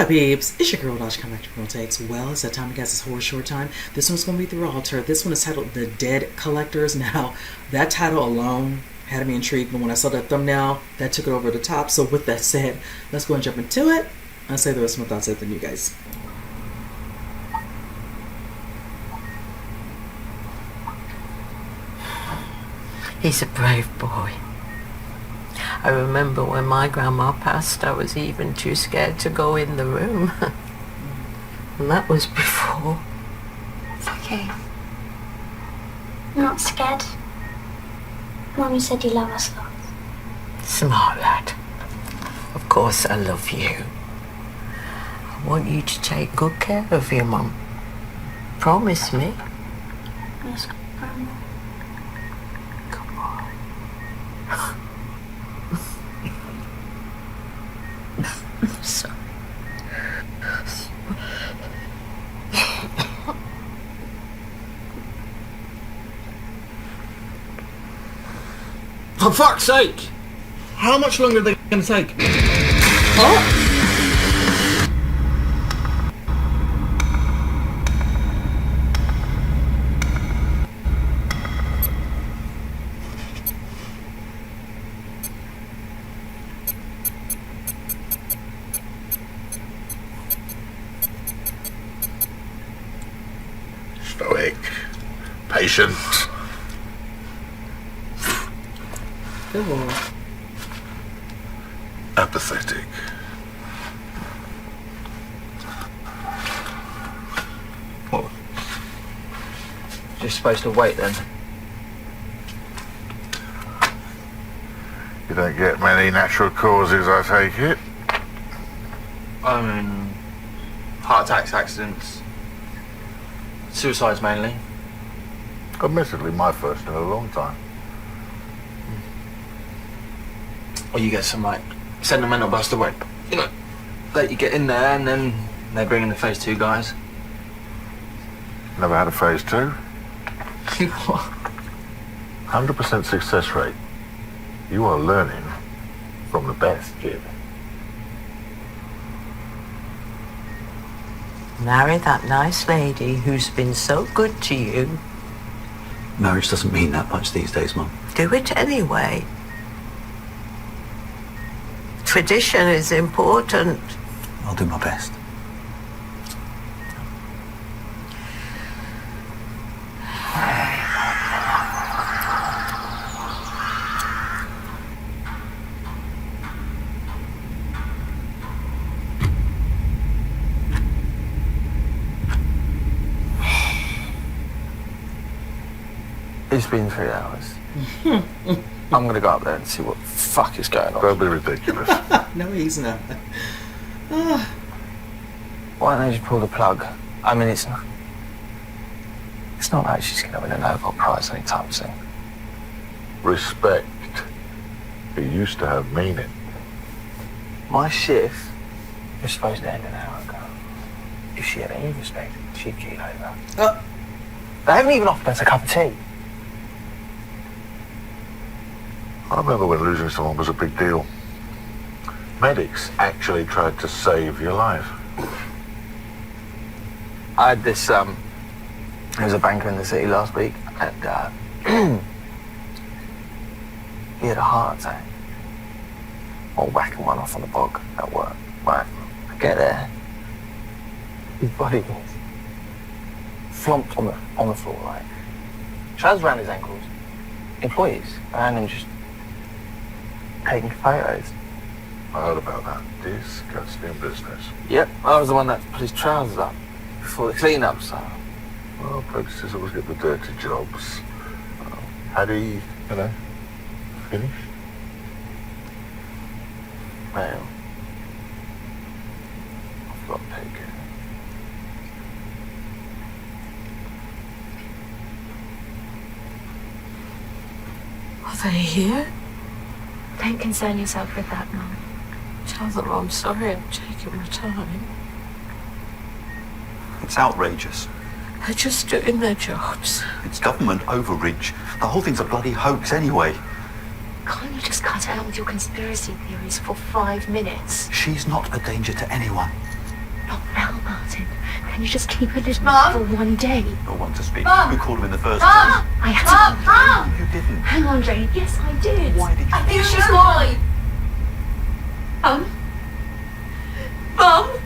up, peeps? It's your girl, Dodge, coming back to Girl Takes. Well, it's that time, guys. It's horror short time. This one's going to be through altar. This one is titled The Dead Collectors. Now, that title alone had me intrigued, but when I saw that thumbnail, that took it over the top. So with that said, let's go and jump into it. I'll say the rest of my thoughts after you guys. He's a brave boy. I remember when my grandma passed, I was even too scared to go in the room. And that was before. It's okay. I'm not scared. Mummy said you love us lots. Smart lad. Of course I love you. I want you to take good care of your mum. Promise me. Yes, Grandma. Come on. Sorry. For fuck's sake! How much longer are they going to take? Oh! Stoic, patient. Cool. Apathetic. What? You're supposed to wait then? You don't get many natural causes, I take it. I mean, heart attacks, accidents, suicides mainly. Admittedly, my first in a long time. Or you get some, like, sentimental bust away. You know, let you get in there and then they bring in the phase 2 guys. Never had a phase 2. What? 100% success rate. You are learning from the best, Jim. Marry that nice lady who's been so good to you. Marriage doesn't mean that much these days, Mum. Do it anyway. Tradition is important. I'll do my best. It's been 3 hours. I'm gonna go up there and see what the fuck is going on. Don't be ridiculous. No, he's not. Why don't they just pull the plug? I mean, it's not like she's gonna win a Nobel Prize anytime soon. Respect. It used to have meaning. My shift was supposed to end an hour ago. If she had any respect, she'd keel over. They haven't even offered us a cup of tea. I remember when losing someone was a big deal. Medics actually tried to save your life. I had this, there was a banker in the city last week, and, he had a heart attack. Or whacking one off on the bog at work. Right, I get there. His body was flomped on the floor, right? Trousers around his ankles. Employees around him just taking photos. I heard about that. Disgusting business. Yep, I was the one that put his trousers up before the clean-up, so... Well, apprentices always get the dirty jobs. Had he, finished? Well, I've got to take it. Are they here? Don't concern yourself with that, Mum. Tell them I'm sorry I'm taking my time. It's outrageous. They're just doing their jobs. It's government overreach. The whole thing's a bloody hoax anyway. Can't you just cut out with your conspiracy theories for 5 minutes? She's not a danger to anyone. Can you just keep a little for one day? No one to speak. Mum! Who called him in the first Mum! place? I had to. Mum! You didn't. Hang on, Jane. Yes, I did. Why did you? I think she's mine. Mum?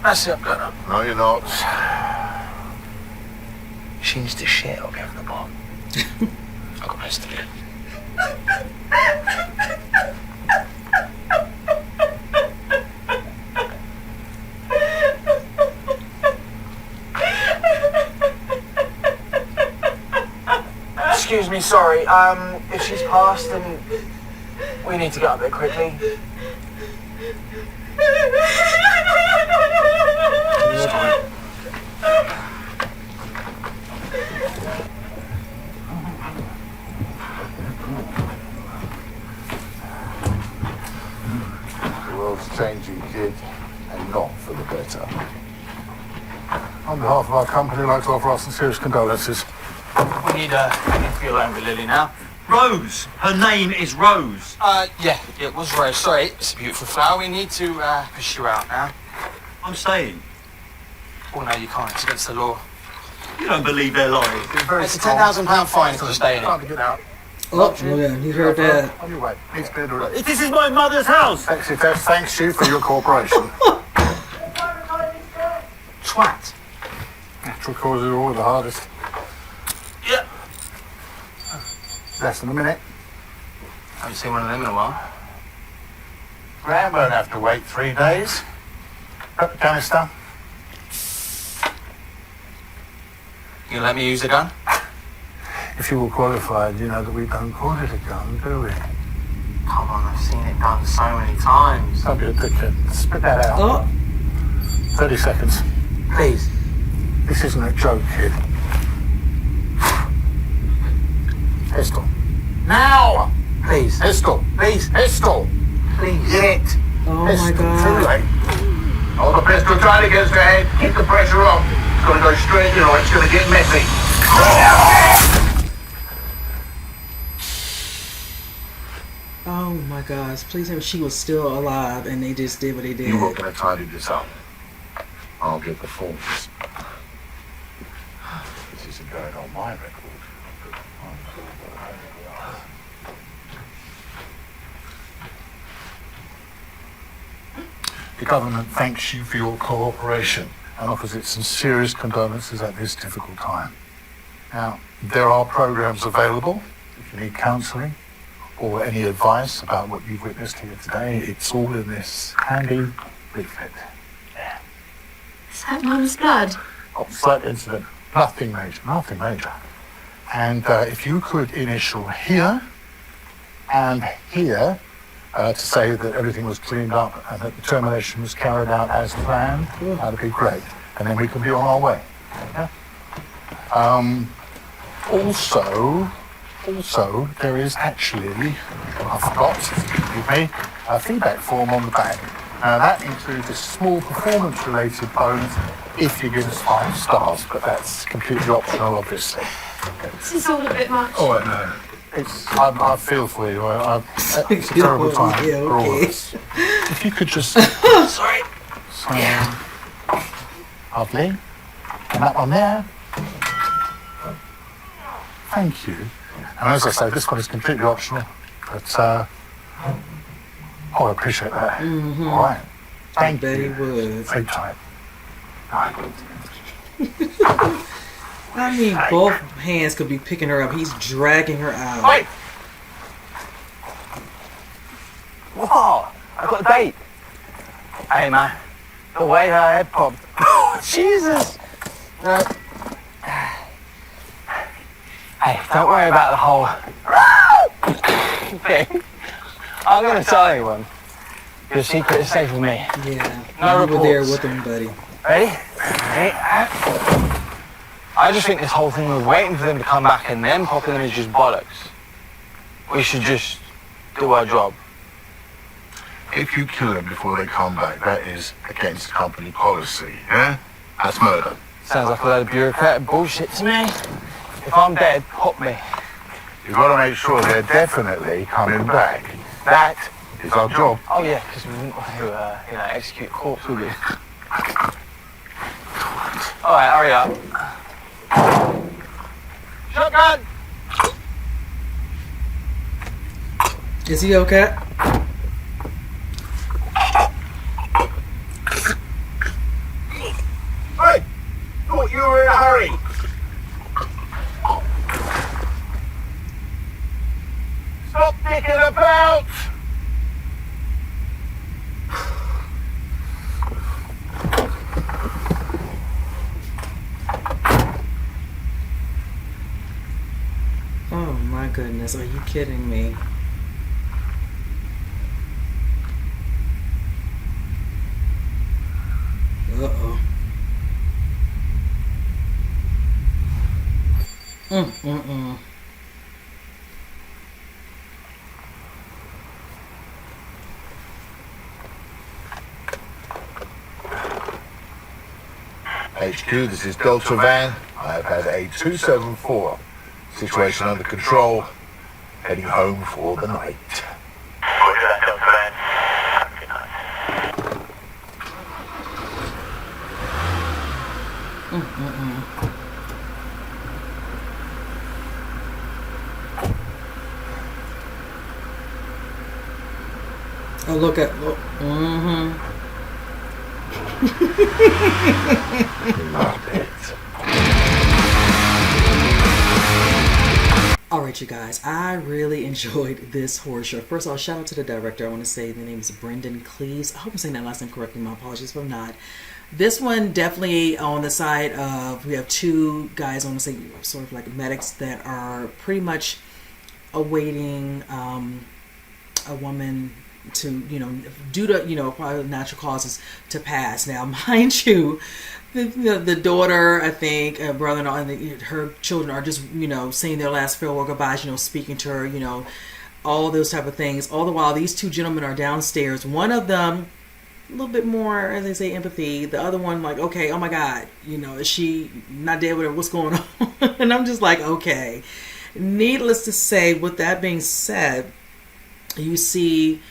That's it, Gunner. No, you're not. She needs to shit. I'll give her the bomb. I've got rest of it. Excuse me, sorry. If she's passed, then we need to get up there quickly. The world's changing, kid, and not for the better. On behalf of our company, I'd like to offer our sincerest condolences. We need to feel alone with Lily now. Rose. Her name is Rose. Yeah, it was Rose. Sorry, it's a beautiful flower. We need to push you out now. I'm staying. Oh no, you can't. It's against the law. You don't believe their lies. It's a £10,000 fine if you're staying Time in. to get out. Oh, yeah, you heard that. On your way. Needs to be direct. This is my mother's house. Exit F thanks you for your cooperation. Twat. Natural causes are always the hardest. Yeah. Less than a minute. Haven't seen one of them in a while. Graham won't have to wait 3 days. Got the canister. You let me use the gun? If you were qualified, you know that we don't call it a gun, do we? Come on, I've seen it done so many times. Don't be a dickhead. Spit that out. Oh, 30 seconds. Please. This isn't a joke, kid. Pistol. Now! Please. Pistol. Please. Pistol. Please. Get it. oh Pistol. my Too God. late. Hold the pistol tight against the head. Keep the pressure on. It's going to go straight, you know, it's going to get messy. Oh my gosh. Please tell me she was still alive and they just did what they did. You were going to tidy this up. I'll get the forms. This isn't going on my record. The government thanks you for your cooperation and offers its sincerest condolences at this difficult time. Now, there are programs available if you need counselling or any advice about what you've witnessed here today. It's all in this handy leaflet. Is that Mum's blood? Oh, slight incident. Nothing major, nothing major. And if you could initial here and here to say that everything was cleaned up and that the termination was carried out as planned, that'd be great. And then we can be on our way. Yeah? Also, there is actually, I forgot, excuse me, a feedback form on the back. Now that includes a small performance-related bonus if you give us 5 stars, but that's completely optional, obviously. This is all a bit much. Oh, no. I feel for you. It's a terrible time Yeah, for all of okay. us. If you could just... Sorry. Yeah. Lovely. And that one there. Thank you. And as I say, this one is completely optional. But, I appreciate that. Mm-hmm. All right. Thank bet you. he would. Big time. All right. I mean, both hands could be picking her up. He's dragging her out. Wait! What? I got a date. Hey man, the way her head popped. Jesus! Hey, don't worry about the whole thing. I'm gonna tell anyone. Your secret is safe with me. Yeah. No you were there reports. with him, buddy. Ready? I just think this whole thing of waiting for them to come back and then popping them is just bollocks. We should just do our job. If you kill them before they come back, that is against company policy, yeah? That's murder. Sounds like a load of bureaucratic bullshit to me. If I'm dead, pop me. You've got to make sure they're definitely coming back. That is our job. Oh yeah, because we wouldn't want to, execute a corpse, would we? All right, hurry up. Shotgun! Is he okay? Hey! Thought you were in a hurry. Stop dicking about! Oh my goodness, are you kidding me? Uh-oh. Mm-mm-mm. HQ, this is Delta Van. I have had a 274. Situation under control. Heading home for the night. Roger that, Delta Van. Good night. Oh, look at... Oh, mm-hmm. Love it. Alright, you guys, I really enjoyed this horror show. First of all, shout out to the director. I want to say the name is Brendan Cleaves. I hope I'm saying that last name correctly. My apologies if I'm not. This one definitely on the side of, we have two guys, I want to say sort of like medics that are pretty much awaiting a woman to, due to, probably natural causes to pass. Now, mind you, the daughter, I think, brother-in-law, and her children are just, saying their last farewell goodbyes, speaking to her, all those type of things. All the while, these two gentlemen are downstairs. One of them, a little bit more, as they say, empathy. The other one, like, okay, oh my God, is she not dead with her? What's going on? And I'm just like, okay. Needless to say, with that being said, you see,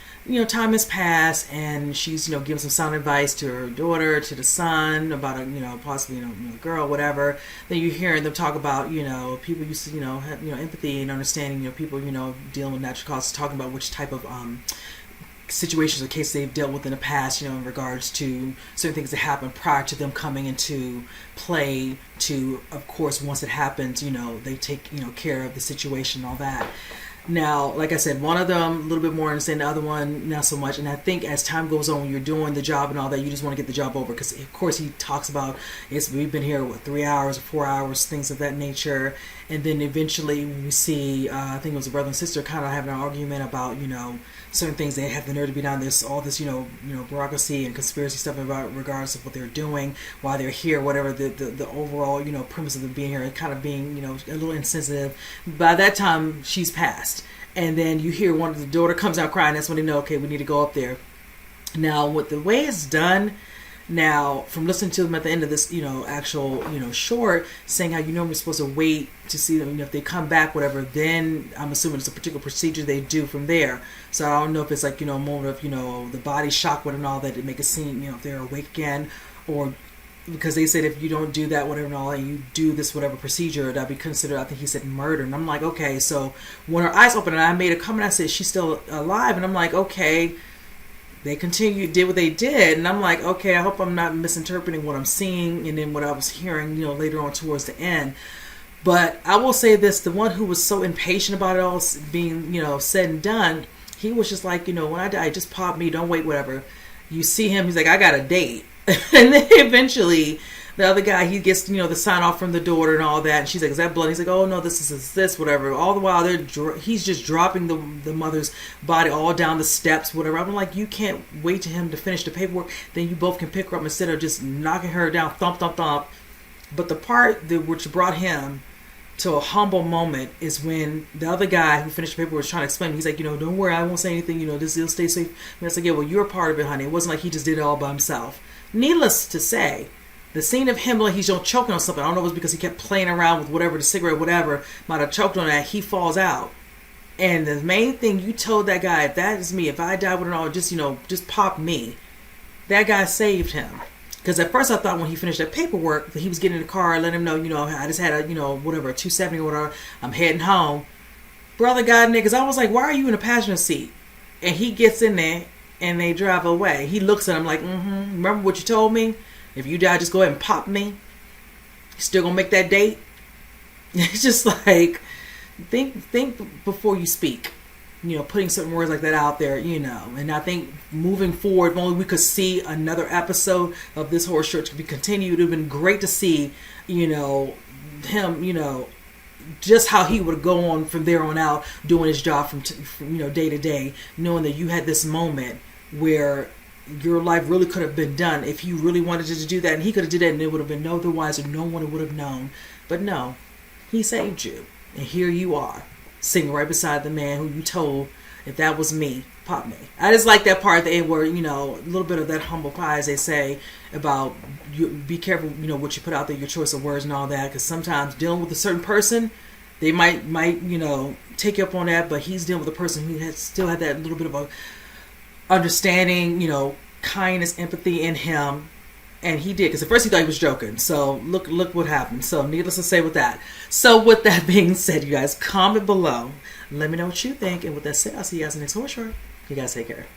time has passed, and she's, giving some sound advice to her daughter, to the son, about a, possibly, girl, whatever. Then you're hearing them talk about, people used to, have, empathy and understanding, people, dealing with natural causes, talking about which type of, situations or cases they've dealt with in the past, in regards to certain things that happened prior to them coming into play to, of course, once it happens, they take, care of the situation and all that. Now, like I said, one of them a little bit more understanding, the other one not so much. And I think as time goes on, when you're doing the job and all that, you just want to get the job over. Because, of course, he talks about, we've been here, 3 hours or 4 hours, things of that nature. And then eventually we see, I think it was a brother and sister kind of having an argument about, certain things they have the nerve to be down. There's all this, bureaucracy and conspiracy stuff about regards of what they're doing, why they're here, whatever the overall, premise of them being here, kind of being, a little insensitive. By that time, she's passed. And then you hear one of the daughter comes out crying. That's when they know, okay, we need to go up there. Now, with the way it's done, now from listening to them at the end of this, actual, short, saying how we're supposed to wait to see them, if they come back, whatever. Then I'm assuming it's a particular procedure they do from there. So I don't know if it's like, a moment of, the body shock with and all that to make it seem, if they're awake again, or because they said if you don't do that, whatever and all, and you do this whatever procedure, that'd be considered, I think he said, murder. And I'm like, okay. So when her eyes opened and I made a comment, I said she's still alive, and I'm like, okay. They did what they did, and I'm like, okay, I hope I'm not misinterpreting what I'm seeing and then what I was hearing, later on towards the end. But I will say this: the one who was so impatient about it all being, said and done, he was just like, when I die, just pop me, don't wait, whatever. You see him, he's like, I got a date. And then eventually the other guy, he gets, the sign off from the daughter and all that. And she's like, is that blood? He's like, oh no, this is this, whatever. All the while he's just dropping the mother's body all down the steps, whatever. I'm like, you can't wait to him to finish the paperwork. Then you both can pick her up instead of just knocking her down, thump, thump, thump. But the part which brought him to a humble moment is when the other guy who finished the paper was trying to explain. He's like, don't worry, I won't say anything. This will stay safe. And it's like, yeah, well, you're a part of it, honey. It wasn't like he just did it all by himself. Needless to say, the scene of him like he's choking on something. I don't know if it was because he kept playing around with whatever, the cigarette, whatever, might have choked on that. He falls out. And the main thing you told that guy, if that is me, if I die with it all, just pop me. That guy saved him. Because at first I thought when he finished that paperwork that he was getting in the car and let him know, I just had a, whatever, a 270 or whatever, I'm heading home. Brother got in there, because I was like, why are you in the passenger seat? And he gets in there and they drive away. He looks at him like, remember what you told me? If you die, just go ahead and pop me. You still gonna make that date? It's just like, think before you speak. Putting certain words like that out there, And I think moving forward, if only we could see another episode of this horror show to be continued, it would have been great to see, him, just how he would go on from there on out, doing his job from day to day, knowing that you had this moment where your life really could have been done if you really wanted to do that, and he could have did that, and it would have been no otherwise, and no one would have known. But no, he saved you, and here you are, sitting right beside the man who you told, if that was me, pop me. I just like that part at the end where, a little bit of that humble pie, as they say, about you, be careful, what you put out there, your choice of words and all that, because sometimes dealing with a certain person, they might take you up on that, but he's dealing with a person who still had that little bit of a understanding, kindness, empathy in him. And he did, because at first he thought he was joking. So look what happened. So needless to say with that. So with that being said, you guys, comment below. Let me know what you think. And with that said, I'll see you guys in the next horror show. You guys take care.